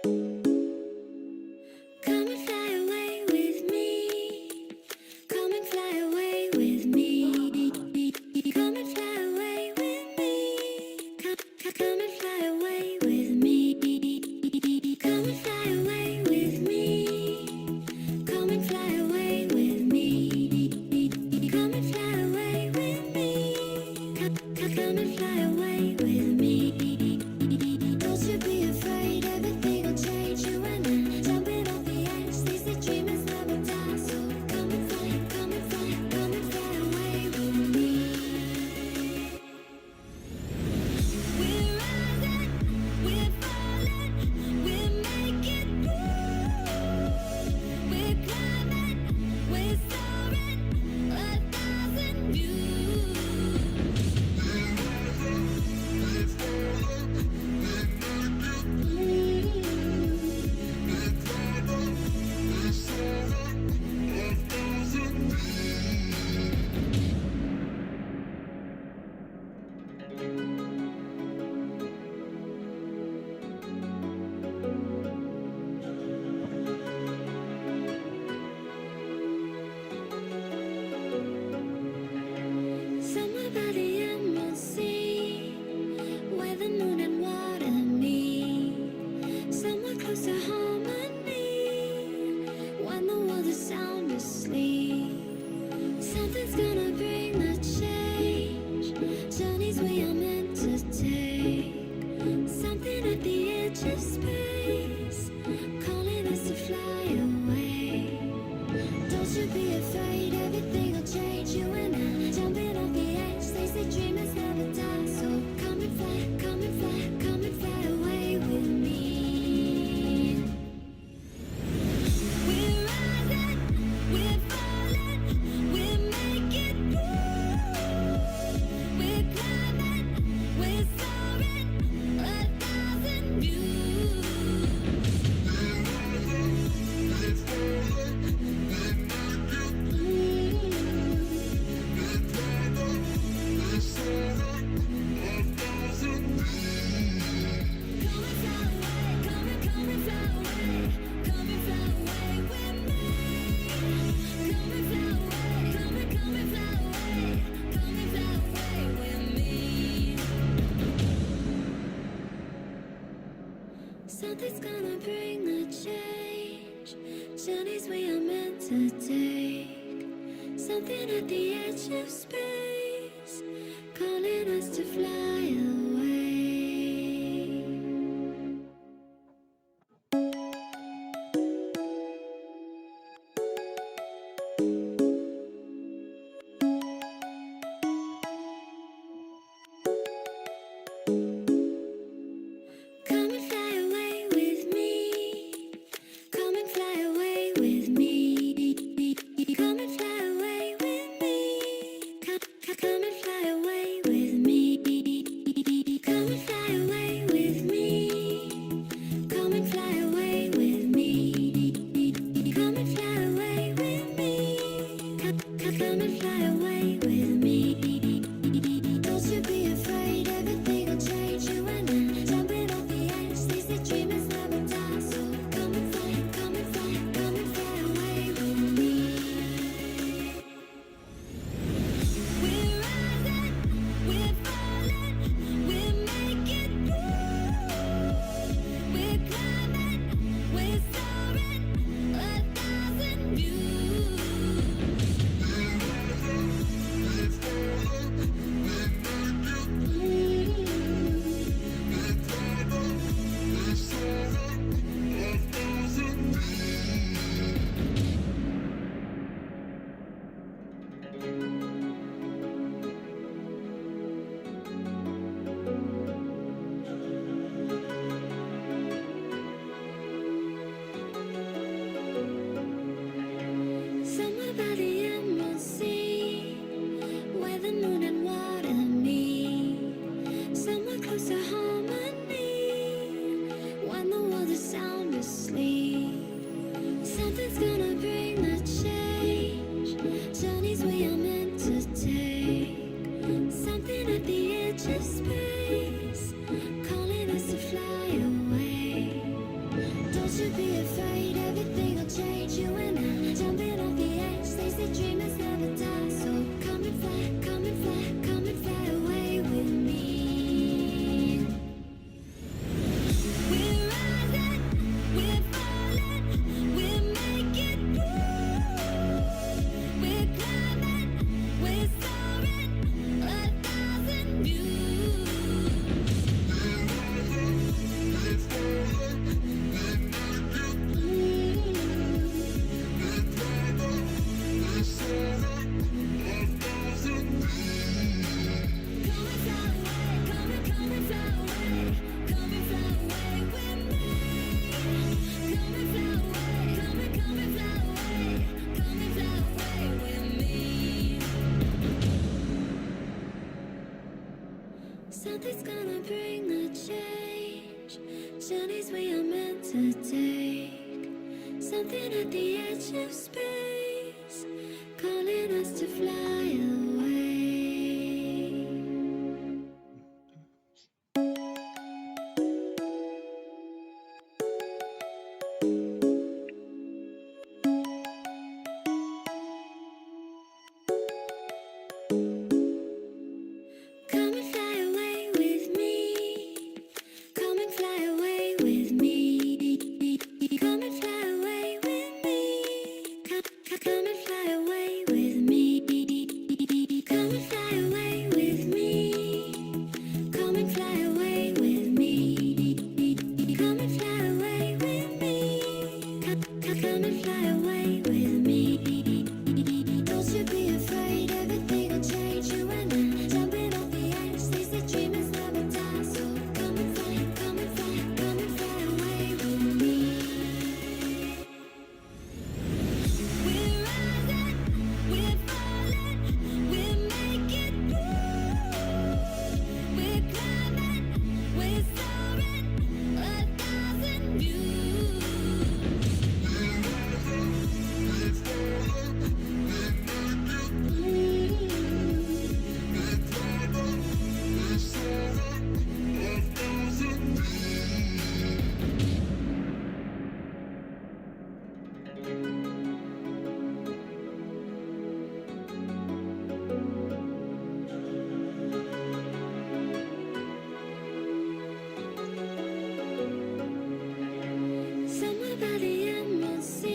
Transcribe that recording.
Come and fly away with me. Come and fly away with me. Come and fly away with me. Come and fly away with me. Come and fly away with me. Come and fly away with me. Come and fly away with me. Come and fly away with me. Don't you be afraid, everything will change. You and I, jumping off the edge. They say dreamers never die. So come and fly, come and fly, come and fly away with me. We're rising, we're falling, we're making through. We're climbing, we're soaring, 1,000 views. Somewhere by the emerald sea, where the moon and water meet. Somewhere close to harmony, when the world is sound asleep. Something's gonna bring the change, journeys we are meant to take. Something at the edge of space, calling us to fly away. Don't you be afraid, everything will change. You and I, jumping off the edge. They say dreamers never die. So come and fly, come and fly, come and fly away with me. We're rising, we're falling, we're making through. We're climbing, we're soaring, 1,000 views. Come and fly away, come and fly away, come and fly away with me. Come and fly away, come and fly away, come and fly away with me. Something's gonna bring the change, journeys we are meant to take. Something at the edge of space, calling us to fly away. Come and fly away with me. Come and fly away with me. Come and fly away with me. Come and fly away with me. Come and fly away with me. Come and fly away with me. Come and fly away with me. Come and fly away with me. Don't you be afraid, everything will change. You and I, jumping off the edge. They say dreamers never die. So come and fly, come and fly, come and fly away with me. We're rising, we're falling, we're making through. We're climbing, we're soaring, 1,000 views. Somewhere by the emerald sea, where the moon and water meet. Somewhere close to harmony, when the world is sound asleep. Something's gonna bring the change, journeys we are meant to take. Something at the edge of space, calling us to fly away. you be afraid, everything will change. You and I jumping off the edge. They say dreamers never die. So come and fly, come and fly, come and fly away with me. We're rising, we're falling, we're making through. We're climbing, we're soaring, 1,000 views. Something's gonna bring the change. Journeys we are meant to take. Something at the edge of space, calling us to fly away. Come and fly away with me. Come and fly away with me. Come and fly away with me. Come and fly away with me. Come and fly away with me. Come and fly away with me. Come and fly away with me. Come and fly away with me. Don't you be afraid, everything will change. You and I jumping off the edge. They say dreamers never die. So come and fly, come and fly, come and fly away with me. We're rising, we're falling, we're making through. We're climbing, we're soaring, 1,000 views. Somewhere by the emerald sea,